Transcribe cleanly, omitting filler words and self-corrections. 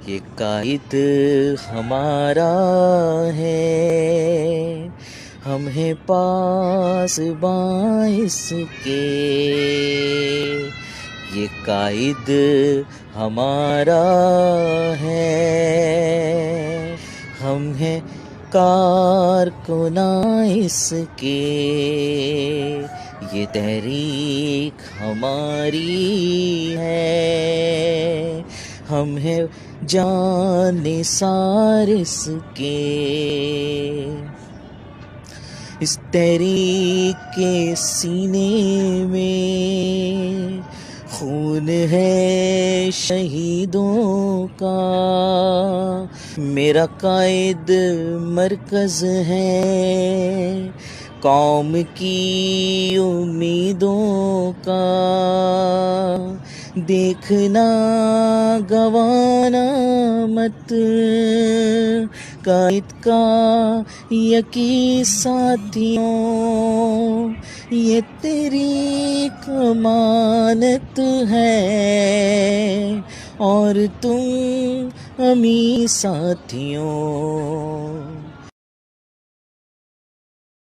ये कायद हमारा है, हम हैं पासबां इसके। ये कायद हमारा है, हम हैं कारकुनां इसके। ये तहरीक हमारी है, हम हैं जानिसार इसके। इस तहरीक के सीने में खून है शहीदों का। मेरा कायद मरकज़ है कौम की उम्मीदों का। देखना गवाना मत कायद का यकी साथियों, ये तेरी अमानत है और तुम अमी साथियों।